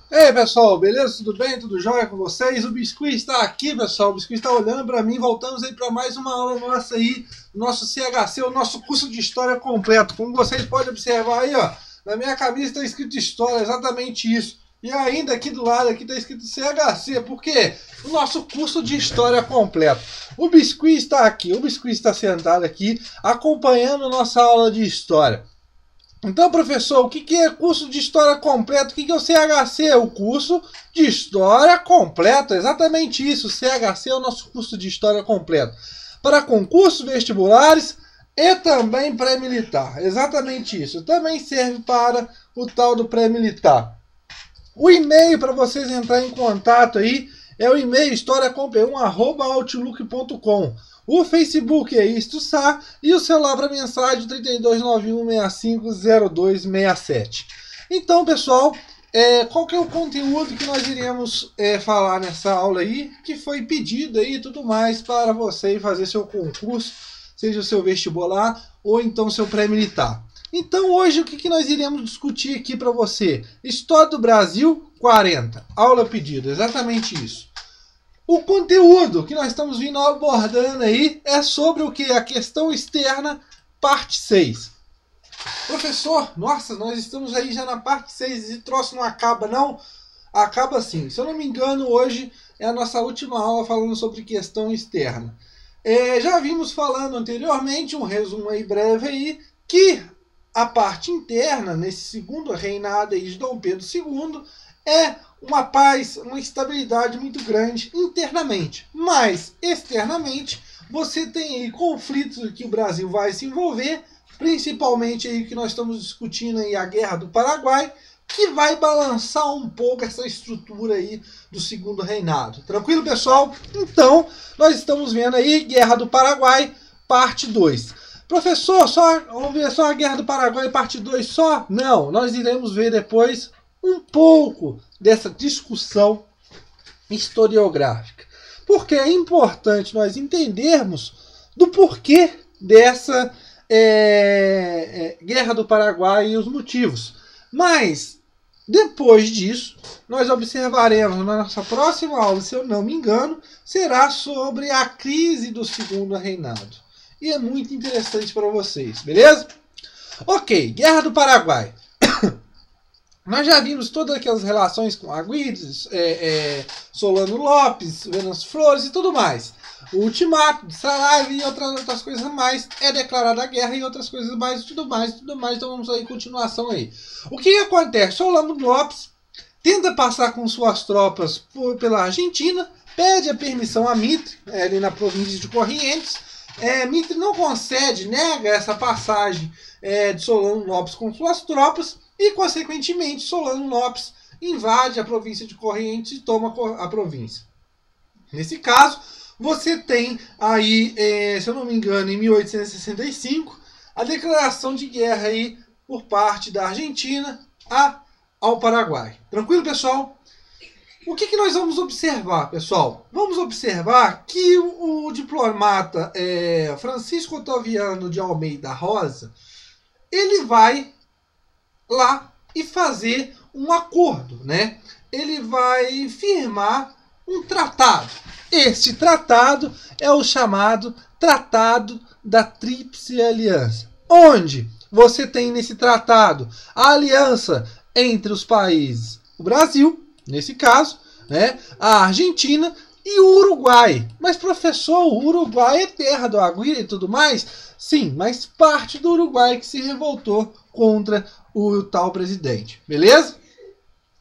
E aí, pessoal, beleza? Tudo bem? Tudo jóia com vocês? O Biscuit está aqui, pessoal. O Biscuit está olhando para mim. Voltamos aí para mais uma aula nossa aí, nosso CHC, o nosso curso de História completo. Como vocês podem observar aí, ó, na minha camisa está escrito História, exatamente isso. E ainda aqui do lado aqui está escrito CHC, porque o nosso curso de História completo. O Biscuit está aqui, o Biscuit está sentado aqui, acompanhando nossa aula de História. Então, professor, o que é curso de História completo? O que é o CHC? O curso de História completo, exatamente isso. O CHC é o nosso curso de História completo. Para concursos vestibulares e também pré-militar. Exatamente isso. Também serve para o tal do pré-militar. O e-mail para vocês entrarem em contato aí é o e-mail historiacomp1@outlook.com. O Facebook é IstoSar e o celular para mensagem 3291650267. Então, pessoal, qual que é o conteúdo que nós iremos falar nessa aula aí, que foi pedido aí e tudo mais para você fazer seu concurso, seja o seu vestibular ou então seu pré-militar. Então, hoje, o que nós iremos discutir aqui para você? História do Brasil 40, aula pedido, exatamente isso. O conteúdo que nós estamos vindo abordando aí é sobre o que? A questão externa, parte 6. Professor, nossa, nós estamos aí já na parte 6, esse troço não acaba não? Acaba sim. Se eu não me engano, hoje é a nossa última aula falando sobre questão externa. Já vimos falando anteriormente, um resumo aí breve aí, que a parte interna, nesse segundo reinado aí de Dom Pedro II, é uma paz, uma estabilidade muito grande internamente. Mas, externamente, você tem aí conflitos que o Brasil vai se envolver, principalmente aí que nós estamos discutindo aí a Guerra do Paraguai, que vai balançar um pouco essa estrutura aí do segundo reinado. Tranquilo, pessoal? Então, nós estamos vendo aí Guerra do Paraguai, parte 2. Professor, vamos ver só a Guerra do Paraguai, parte 2 só? Não, nós iremos ver depois um pouco dessa discussão historiográfica. Porque é importante nós entendermos do porquê dessa Guerra do Paraguai e os motivos. Mas, depois disso, nós observaremos na nossa próxima aula, se eu não me engano, será sobre a crise do segundo reinado. E é muito interessante para vocês, beleza? Ok, Guerra do Paraguai. Nós já vimos todas aquelas relações com Aguirre, Solano Lopes, Venâncio Flores e tudo mais. O ultimato de Saraiva e outras coisas mais. É declarada a guerra e outras coisas mais, tudo mais. Então vamos aí, continuação aí. O que acontece? Solano Lopes tenta passar com suas tropas pela Argentina, pede a permissão a Mitre, ali na província de Corrientes. Mitre não concede, nega essa passagem de Solano Lopes com suas tropas. E, consequentemente, Solano Lopes invade a província de Corrientes e toma a província. Nesse caso, você tem aí, se eu não me engano, em 1865, a declaração de guerra aí por parte da Argentina ao Paraguai. Tranquilo, pessoal? O que nós vamos observar, pessoal? Vamos observar que o diplomata Francisco Otaviano de Almeida Rosa, ele vai lá e fazer um acordo, né? Ele vai firmar um tratado. Este tratado é o chamado Tratado da Tríplice Aliança, onde você tem nesse tratado a aliança entre os países, o Brasil, nesse caso, né, a Argentina e o Uruguai. Mas, professor, o Uruguai é terra do Aguirre e tudo mais? Sim, mas parte do Uruguai que se revoltou contra o tal presidente, beleza?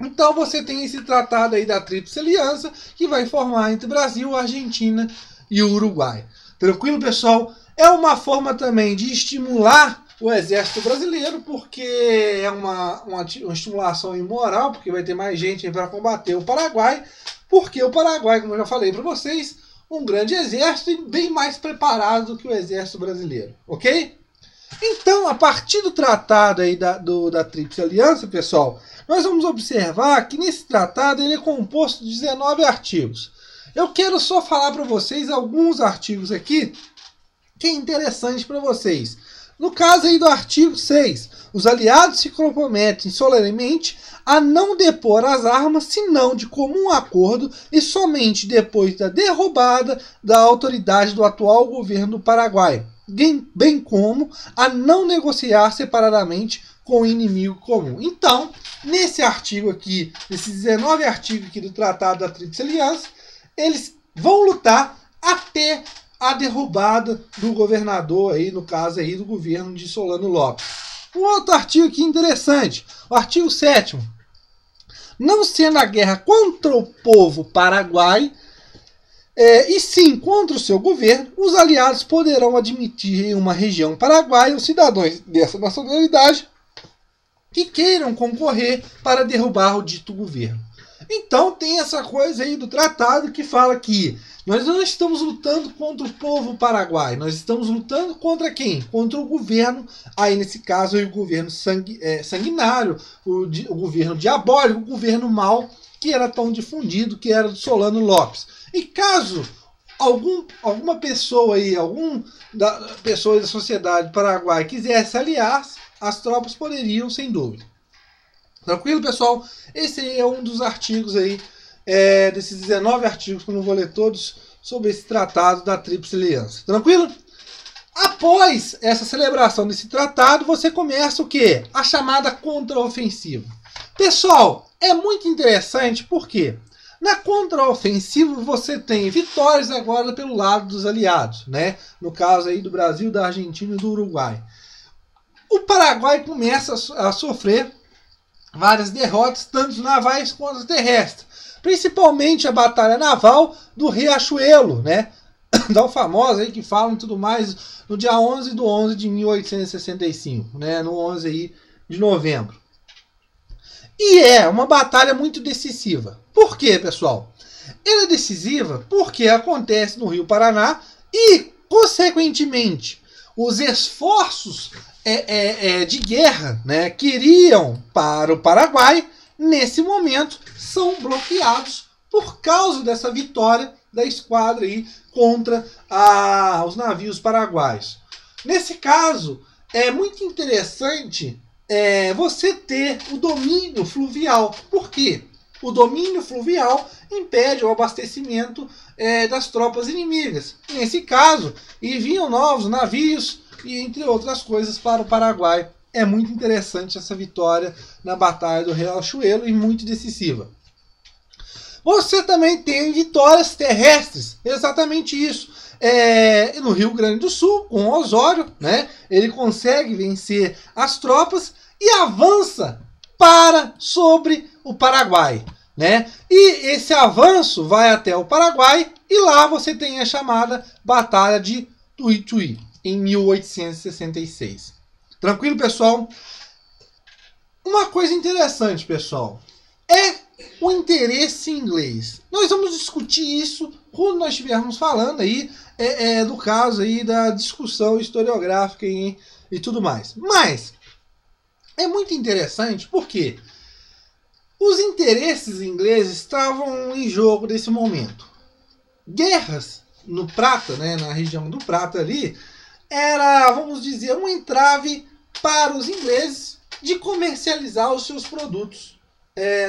Então você tem esse tratado aí da Tríplice Aliança que vai formar entre Brasil, Argentina e o Uruguai. Tranquilo, pessoal? É uma forma também de estimular o exército brasileiro, porque é uma estimulação imoral, porque vai ter mais gente para combater o Paraguai, porque o Paraguai, como eu já falei para vocês, um grande exército e bem mais preparado do que o exército brasileiro, ok? Então, a partir do tratado aí da Tríplice Aliança, pessoal, nós vamos observar que nesse tratado ele é composto de 19 artigos. Eu quero só falar para vocês alguns artigos aqui que é interessante para vocês. No caso aí do artigo 6, os aliados se comprometem solenemente a não depor as armas, senão de comum acordo e somente depois da derrubada da autoridade do atual governo do Paraguai, bem como a não negociar separadamente com o inimigo comum. Então, nesse artigo aqui, nesses 19 artigos aqui do Tratado da Tríplice Aliança, eles vão lutar até a derrubada do governador, aí, no caso aí do governo de Solano Lopes. Um outro artigo aqui interessante, o artigo 7º. Não sendo a guerra contra o povo paraguai, e sim contra o seu governo, os aliados poderão admitir em uma região paraguaia os cidadãos dessa nacionalidade que queiram concorrer para derrubar o dito governo. Então tem essa coisa aí do tratado que fala que nós não estamos lutando contra o povo paraguai, nós estamos lutando contra quem? Contra o governo, aí nesse caso aí, o governo sanguinário, o governo diabólico, o governo mau, que era tão difundido, que era do Solano Lopes. E caso alguma pessoa aí, pessoa da sociedade paraguaia quisesse aliar-se, as tropas poderiam, sem dúvida. Tranquilo, pessoal? Esse é um dos artigos aí, desses 19 artigos, que eu não vou ler todos, sobre esse tratado da Tríplice Aliança. Tranquilo? Após essa celebração desse tratado, você começa o quê? A chamada contraofensiva. Pessoal, é muito interessante porque na contraofensiva você tem vitórias agora pelo lado dos aliados, né? No caso aí do Brasil, da Argentina e do Uruguai. O Paraguai começa a sofrer várias derrotas, tanto navais quanto terrestres. Principalmente a batalha naval do Riachuelo, né? Tão famosa aí que falam e tudo mais, no dia 11/11 de 1865, né? No 11 aí de novembro. E é uma batalha muito decisiva. Por quê, pessoal? Ela é decisiva porque acontece no Rio Paraná e, consequentemente, os esforços de guerra, né, que iriam para o Paraguai, nesse momento, são bloqueados por causa dessa vitória da esquadra aí contra os navios paraguaios. Nesse caso, é muito interessante você ter o domínio fluvial. Por quê? O domínio fluvial impede o abastecimento das tropas inimigas. Nesse caso, vinham novos navios e, entre outras coisas, para o Paraguai. É muito interessante essa vitória na Batalha do Riachuelo e muito decisiva. Você também tem vitórias terrestres, exatamente isso. No Rio Grande do Sul, com Osório, né, ele consegue vencer as tropas e avança sobre o Paraguai, né? E esse avanço vai até o Paraguai e lá você tem a chamada Batalha de Tuiuti, em 1866. Tranquilo, pessoal? Uma coisa interessante, pessoal, é o interesse inglês. Nós vamos discutir isso quando nós estivermos falando aí do caso aí da discussão historiográfica e tudo mais. Mas é muito interessante porque os interesses ingleses estavam em jogo nesse momento. Guerras no Prata, né, na região do Prata ali, era, vamos dizer, um entrave para os ingleses de comercializar os seus produtos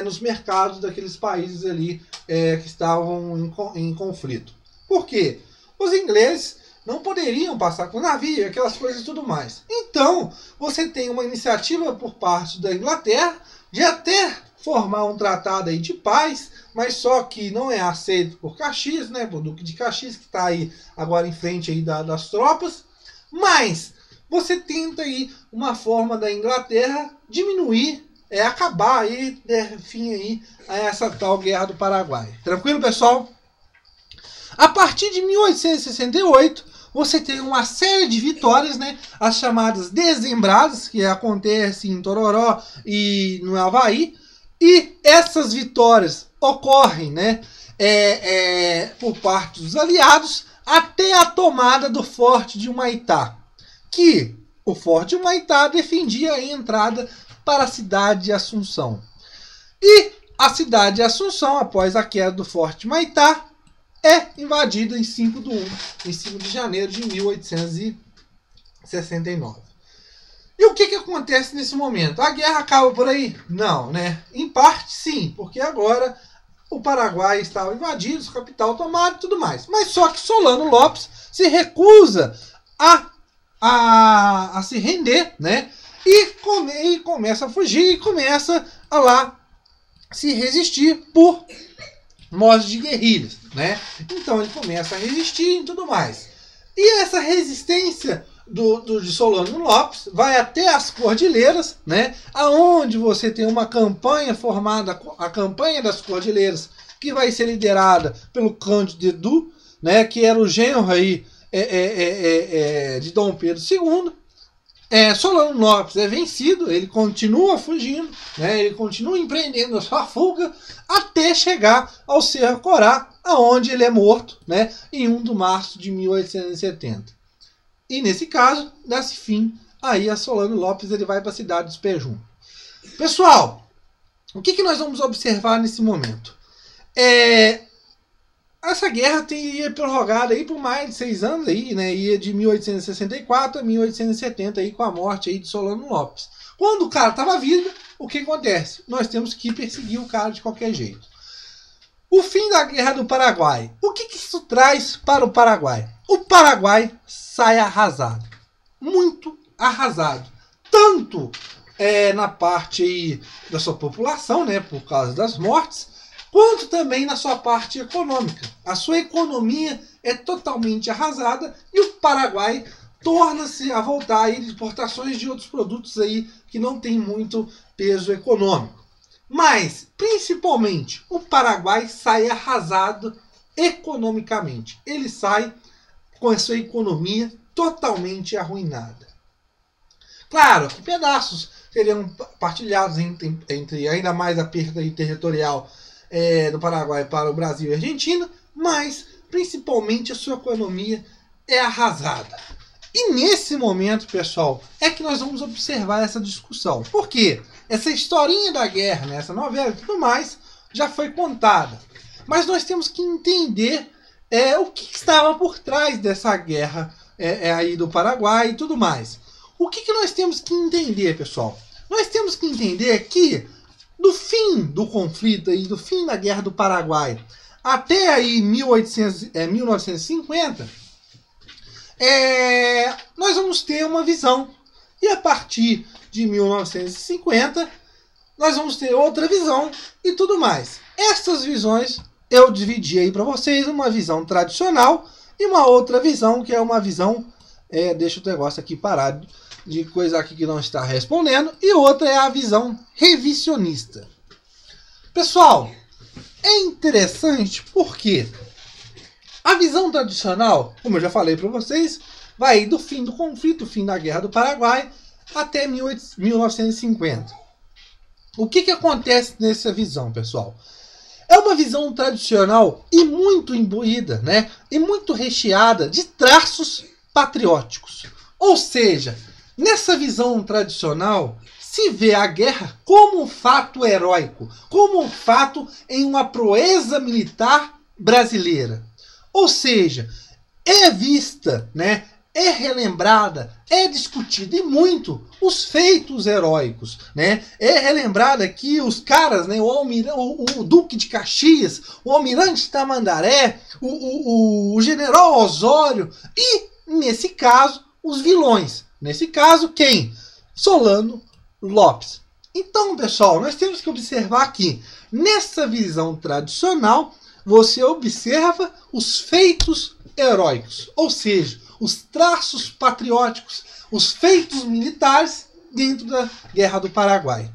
nos mercados daqueles países ali que estavam em conflito. Por quê? Os ingleses não poderiam passar com navio, aquelas coisas e tudo mais. Então, você tem uma iniciativa por parte da Inglaterra de até formar um tratado aí de paz, mas só que não é aceito por Caxias, né, por Duque de Caxias, que está aí agora em frente aí das tropas. Mas você tenta aí uma forma da Inglaterra diminuir, acabar aí, fim aí a essa tal Guerra do Paraguai. Tranquilo, pessoal? A partir de 1868, você tem uma série de vitórias, né, as chamadas dezembradas, que acontecem em Tororó e no Havaí, e essas vitórias ocorrem, né, por parte dos aliados até a tomada do Forte de Humaitá, que o Forte de Humaitá defendia a entrada para a cidade de Assunção. E a cidade de Assunção, após a queda do Forte de Humaitá, é invadida em 5 de janeiro de 1869. E o que acontece nesse momento? A guerra acaba por aí? Não, né? Em parte sim, porque agora o Paraguai estava invadido, sua capital tomada e tudo mais. Mas só que Solano Lopes se recusa a se render, né? E começa a fugir e começa a lá se resistir por modos de guerrilhas, né? Então ele começa a resistir e tudo mais. E essa resistência de Solano Lopes vai até as Cordilheiras, né? Aonde você tem uma campanha formada, a campanha das Cordilheiras, que vai ser liderada pelo Cândido Edu, né? Que era o genro aí de Dom Pedro II. Solano Lopes é vencido, ele continua fugindo, né? Ele continua empreendendo a sua fuga até chegar ao Cerro Corá, aonde ele é morto, né? Em 1 de março de 1870. E nesse caso, dá-se fim aí a Solano Lopes, ele vai para a cidade de Pejum. Pessoal, o que nós vamos observar nesse momento? Essa guerra ia prorrogada aí por mais de 6 anos, aí, né? Ia de 1864 a 1870 aí, com a morte aí de Solano Lopes. Quando o cara estava vivo, o que acontece? Nós temos que perseguir o cara de qualquer jeito. O fim da Guerra do Paraguai. O que isso traz para o Paraguai? O Paraguai sai arrasado. Muito arrasado. Tanto na parte aí da sua população, né, por causa das mortes, quanto também na sua parte econômica. A sua economia é totalmente arrasada e o Paraguai torna-se a voltar aí de exportações de outros produtos aí que não tem muito peso econômico. Mas, principalmente, o Paraguai sai arrasado economicamente. Ele sai com a sua economia totalmente arruinada. Claro que pedaços seriam partilhados entre ainda mais a perda territorial do Paraguai para o Brasil e a Argentina, mas, principalmente, a sua economia é arrasada. E nesse momento, pessoal, é que nós vamos observar essa discussão. Por quê? Essa historinha da guerra, né, essa novela e tudo mais, já foi contada. Mas nós temos que entender o que estava por trás dessa guerra aí do Paraguai e tudo mais. O que nós temos que entender, pessoal? Nós temos que entender que do fim do conflito, aí, do fim da Guerra do Paraguai, até aí 1950, nós vamos ter uma visão. E a partir de 1950, nós vamos ter outra visão e tudo mais. Essas visões eu dividi aí para vocês, uma visão tradicional e uma outra visão que é uma visão... deixa o negócio aqui parado de coisa aqui que não está respondendo. E outra é a visão revisionista. Pessoal, é interessante porque a visão tradicional, como eu já falei para vocês, vai do fim do conflito, fim da Guerra do Paraguai, até 1950. O que acontece nessa visão, pessoal? É uma visão tradicional e muito imbuída, né? E muito recheada de traços patrióticos. Ou seja, nessa visão tradicional, se vê a guerra como um fato heróico, como um fato em uma proeza militar brasileira. Ou seja, é vista, né, é relembrada, é discutida e muito os feitos heróicos, né? É relembrada que os caras, né, o Duque de Caxias, o Almirante Tamandaré, o General Osório e, nesse caso, os vilões. Nesse caso, quem? Solano Lopes. Então, pessoal, nós temos que observar aqui, nessa visão tradicional, você observa os feitos heróicos, ou seja, os traços patrióticos, os feitos militares dentro da Guerra do Paraguai.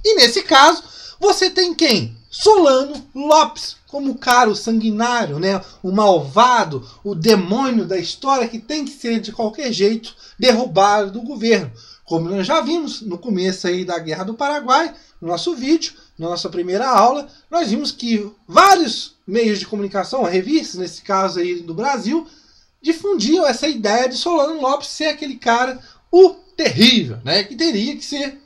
E nesse caso, você tem quem? Solano Lopes, como o cara, o sanguinário, né? O malvado, o demônio da história que tem que ser de qualquer jeito derrubado do governo. Como nós já vimos no começo aí da Guerra do Paraguai, no nosso vídeo, na nossa primeira aula, nós vimos que vários meios de comunicação, revistas, nesse caso aí do Brasil, difundiam essa ideia de Solano Lopes ser aquele cara, o terrível, né? Que teria que ser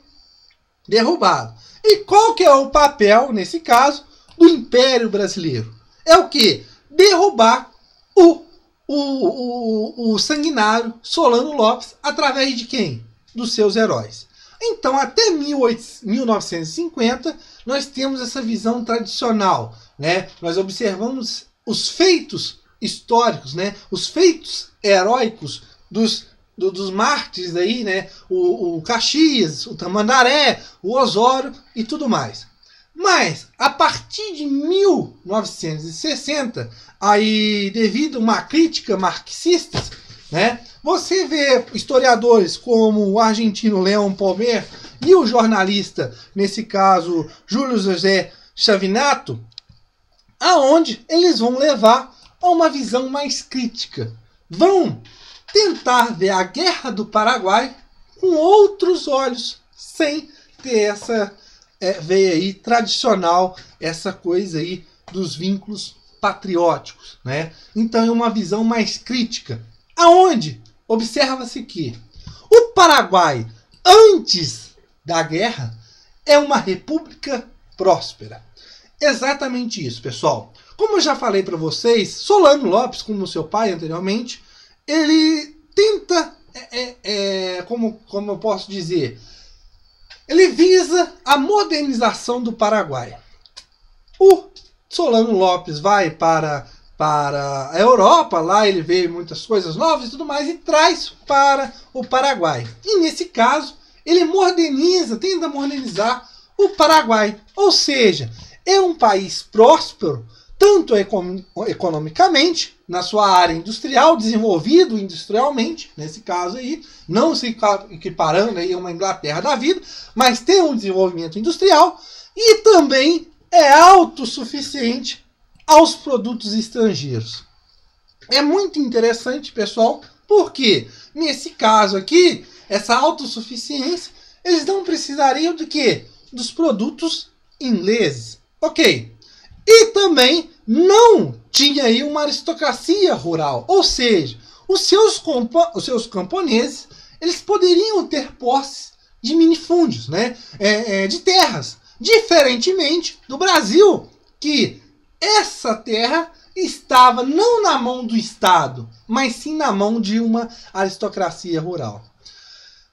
derrubado. E qual que é o papel, nesse caso, do Império Brasileiro? É o quê? Derrubar o sanguinário Solano Lopes através de quem? dos seus heróis. Então, até 1950, nós temos essa visão tradicional, né? Nós observamos os feitos históricos, né? Os feitos heróicos dos mártires aí, né? O Caxias, o Tamandaré, o Osório e tudo mais. Mas, a partir de 1960, aí, devido a uma crítica marxista, né, você vê historiadores como o argentino León Palmer e o jornalista, nesse caso, Júlio José Chavinato, aonde eles vão levar a uma visão mais crítica. Vão tentar ver a Guerra do Paraguai com outros olhos, sem ter essa veia aí tradicional, essa coisa aí dos vínculos patrióticos, né? Então é uma visão mais crítica, aonde observa-se que o Paraguai, antes da guerra, é uma república próspera. Exatamente isso, pessoal. Como eu já falei para vocês, Solano Lopes, como seu pai anteriormente, ele tenta, como eu posso dizer, ele visa a modernização do Paraguai. O Solano Lopes vai para a Europa, lá ele vê muitas coisas novas e tudo mais, e traz para o Paraguai. E nesse caso, ele tenta modernizar o Paraguai. Ou seja, é um país próspero, tanto economicamente, na sua área industrial, desenvolvido industrialmente, nesse caso aí, não se equiparando aí a uma Inglaterra da vida, mas tem um desenvolvimento industrial e também é autossuficiente aos produtos estrangeiros. É muito interessante, pessoal, porque nesse caso aqui, essa autossuficiência, eles não precisariam de quê? Dos produtos ingleses. Ok. E também não tinha aí uma aristocracia rural, ou seja, os seus camponeses, eles poderiam ter posse de minifúndios, né? De terras, diferentemente do Brasil, que essa terra estava não na mão do Estado, mas sim na mão de uma aristocracia rural.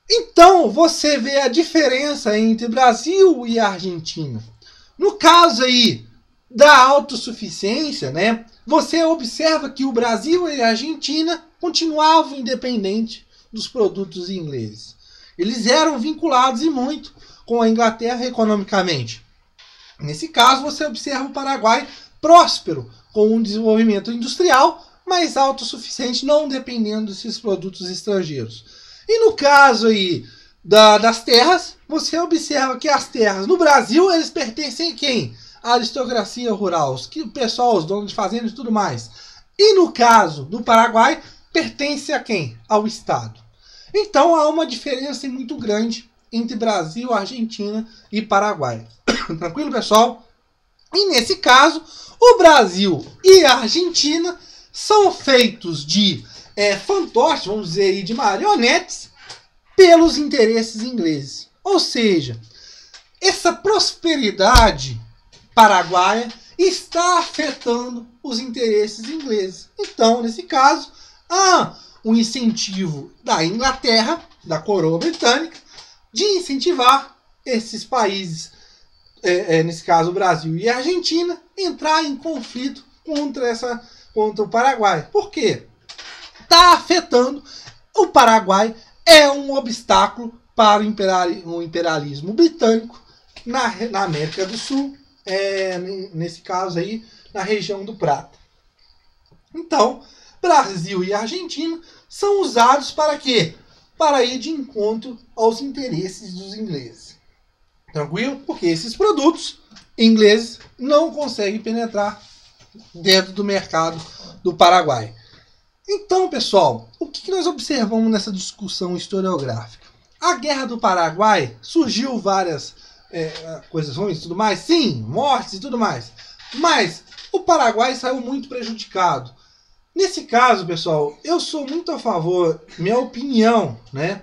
Então, você vê a diferença entre Brasil e Argentina. No caso aí da autossuficiência, né, você observa que o Brasil e a Argentina continuavam independentes dos produtos ingleses. Eles eram vinculados e muito com a Inglaterra economicamente. Nesse caso, você observa o Paraguai próspero, com um desenvolvimento industrial, mas autossuficiente, não dependendo desses produtos estrangeiros. E no caso aí das terras, você observa que as terras no Brasil, eles pertencem a quem? A aristocracia rural, o pessoal, os donos de fazendas e tudo mais. E no caso do Paraguai, pertence a quem? Ao Estado. Então há uma diferença muito grande entre Brasil, Argentina e Paraguai. Tranquilo, pessoal? E nesse caso, o Brasil e a Argentina são feitos de fantoches, vamos dizer aí, de marionetes, pelos interesses ingleses. Ou seja, essa prosperidade paraguaia está afetando os interesses ingleses. Então, nesse caso, há um incentivo da Inglaterra, da coroa britânica, de incentivar esses países, nesse caso o Brasil e a Argentina, entrar em conflito contra o Paraguai. Por quê? Está afetando. O Paraguai é um obstáculo para o imperialismo britânico na América do Sul, nesse caso aí, na região do Prata. Então, Brasil e Argentina são usados para quê? Para ir de encontro aos interesses dos ingleses. Tranquilo? Porque esses produtos ingleses não conseguem penetrar dentro do mercado do Paraguai. Então, pessoal, o que nós observamos nessa discussão historiográfica? A Guerra do Paraguai surgiu várias coisas ruins e tudo mais, sim, mortes e tudo mais, mas o Paraguai saiu muito prejudicado. Nesse caso, pessoal, eu sou muito a favor, minha opinião, né,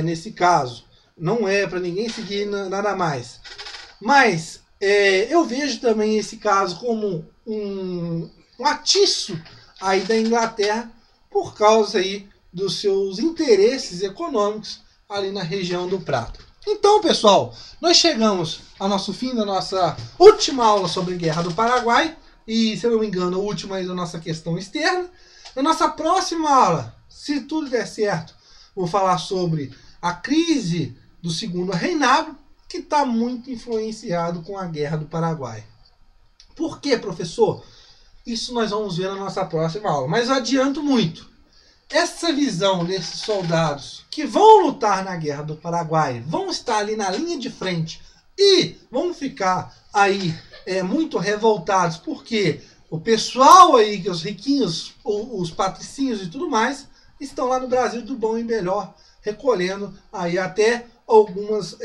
nesse caso, não é para ninguém seguir nada mais, mas eu vejo também esse caso como um atiço aí da Inglaterra por causa aí dos seus interesses econômicos ali na região do Prata. Então, pessoal, nós chegamos ao nosso fim da nossa última aula sobre Guerra do Paraguai. E, se eu não me engano, a última aí da nossa questão externa. Na nossa próxima aula, se tudo der certo, vou falar sobre a crise do Segundo Reinado, que está muito influenciado com a Guerra do Paraguai. Por quê, professor? Isso nós vamos ver na nossa próxima aula. Mas eu adianto muito. Essa visão desses soldados que vão lutar na Guerra do Paraguai, vão estar ali na linha de frente e vão ficar aí muito revoltados, porque o pessoal aí, que os riquinhos, os patricinhos e tudo mais, estão lá no Brasil do bom e melhor, recolhendo aí até algumas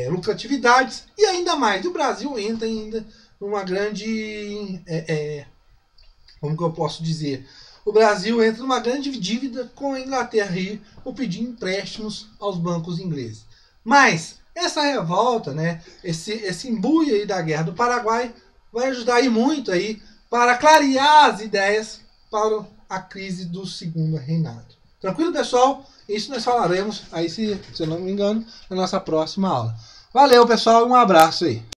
lucratividades, e ainda mais, o Brasil entra ainda numa grande, como que eu posso dizer, o Brasil entra numa grande dívida com a Inglaterra e por pedir empréstimos aos bancos ingleses. Mas essa revolta, né, esse embuio aí da Guerra do Paraguai vai ajudar aí muito aí para clarear as ideias para a crise do Segundo Reinado. Tranquilo, pessoal? Isso nós falaremos aí, se eu não me engano, na nossa próxima aula. Valeu, pessoal, um abraço aí.